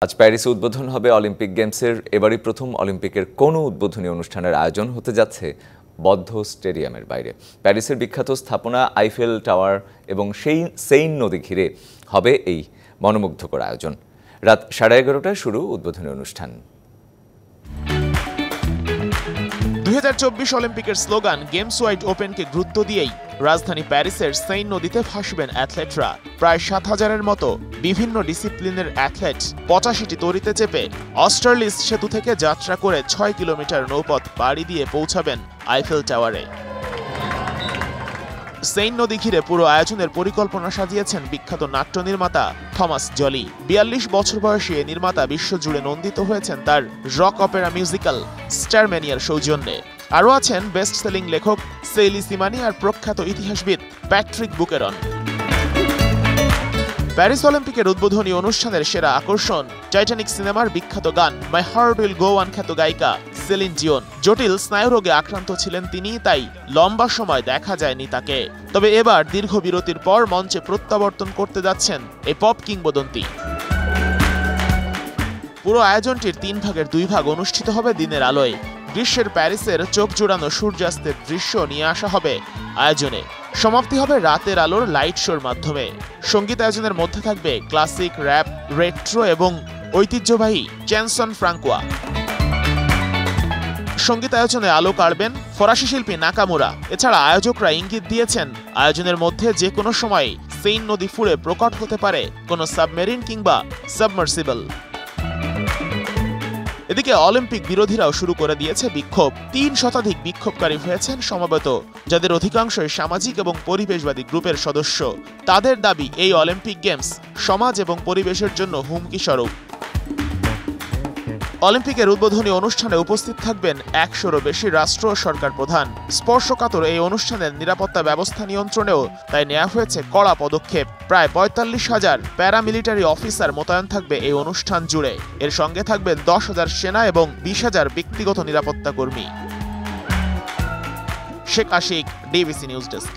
আজ প্যারিসে উদ্বোধন হবে অলিম্পিক গেমসের এবারই প্রথম অলিম্পিকের কোনো উদ্বোধনী অনুষ্ঠানের আয়োজন হতে যাচ্ছে বদ্ধ স্টেডিয়ামের বাইরে। প্যারিসের বিখ্যাত স্থাপনা আইফেল টাওয়ার এবং সেই সেইন নদী ঘিরে হবে এই মনোমুগ্ধকর আয়োজন। রাত 11:30টায় শুরু উদ্বোধনী অনুষ্ঠান। 2024 অলিম্পিকের স্লোগান গেমস ওয়াইড ওপেনকে গুরুত্ব দিয়েই রাজধানী প্যারিসের সেইন নদীতে ভাসবেন অ্যাথলেটরা। প্রায় 7,000-এর মতো বিভিন্ন ডিসিপ্লিনের অ্যাথলেট 85টি তরিতে চেপে অস্টারলিস সেতু থেকে যাত্রা করে 6 কিলোমিটার নৌপথ পাড়ি দিয়ে পৌঁছাবেন আইফেল টাওয়ারে। সেইন নদী ঘিরে পুরো আয়োজনের পরিকল্পনা সাজিয়েছেন বিখ্যাত নাট্য নির্মাতা থমাস জলি। 42 বছর বয়সী এই নির্মাতা বিশ্বজুড়ে নন্দিত হয়েছেন তার রক অপেরা মিউজিক্যাল স্টারম্যানিয়ার সৌজন্যে। আরও আছেন বেস্ট সেলিং লেখক সেলি সিমানি আর প্রখ্যাত ইতিহাসবিদ প্যাট্রিক বুকেরন। প্যারিস অলিম্পিকের উদ্বোধনী অনুষ্ঠানের সেরা আকর্ষণ টাইটানিক সিনেমার বিখ্যাত গান my heart will go on খ্যাত গায়িকা সেলিন ডিওন। জটিল স্নায়ুরোগে আক্রান্ত ছিলেন তিনি, তাই লম্বা সময় দেখা যায়নি তাকে। তবে এবার দীর্ঘ বিরতির পর মঞ্চে প্রত্যাবর্তন করতে যাচ্ছেন এই পপ কিংবদন্তি। পুরো আয়োজনটির 3 ভাগের 2 ভাগ অনুষ্ঠিত হবে দিনের আলোয়। গ্রীষ্মের প্যারিসের চোখ জোড়ানো সূর্যাস্তের দৃশ্য নিয়ে আসা হবে আয়োজনে। সমাপ্তি হবে রাতের আলোর লাইট শোর মাধ্যমে। সঙ্গীত আয়োজনের মধ্যে থাকবে ক্লাসিক, র্যাপ, রেট্রো এবং ঐতিহ্যবাহী চ্যানসন ফ্রাঙ্কোয়া। সঙ্গীত আয়োজনে আলো কাড়বেন ফরাসি শিল্পী নাকামুরা। এছাড়া আয়োজকরা ইঙ্গিত দিয়েছেন আয়োজনের মধ্যে যে কোনো সময় সেইন নদী ফুঁড়ে প্রকট হতে পারে কোনো সাবমেরিন কিংবা সাবমার্সিবল। এদিকে অলিম্পিক বিরোধীরাও শুরু করে দিয়েছে বিক্ষোভ। 3 শতাধিক বিক্ষোভকারী হয়েছেন সমবেত, যাদের অধিকাংশই সামাজিক এবং পরিবেশবাদী গ্রুপের সদস্য। তাদের দাবি এই অলিম্পিক গেমস সমাজ এবং পরিবেশের জন্য হুমকি স্বরূপ। অলিম্পিকের উদ্বোধনী অনুষ্ঠানে উপস্থিত থাকবেন 100-এরও বেশি রাষ্ট্র ও সরকার প্রধান। স্পর্শকাতর এই অনুষ্ঠানের নিরাপত্তা ব্যবস্থা নিয়ন্ত্রণেও তাই নেওয়া হয়েছে কড়া পদক্ষেপ। প্রায় 45,000 প্যারামিলিটারি অফিসার মোতায়েন থাকবে এই অনুষ্ঠান জুড়ে। এর সঙ্গে থাকবেন 10,000 সেনা এবং 20,000 ব্যক্তিগত নিরাপত্তা কর্মী। Sheikh Ashik, DBC news desk.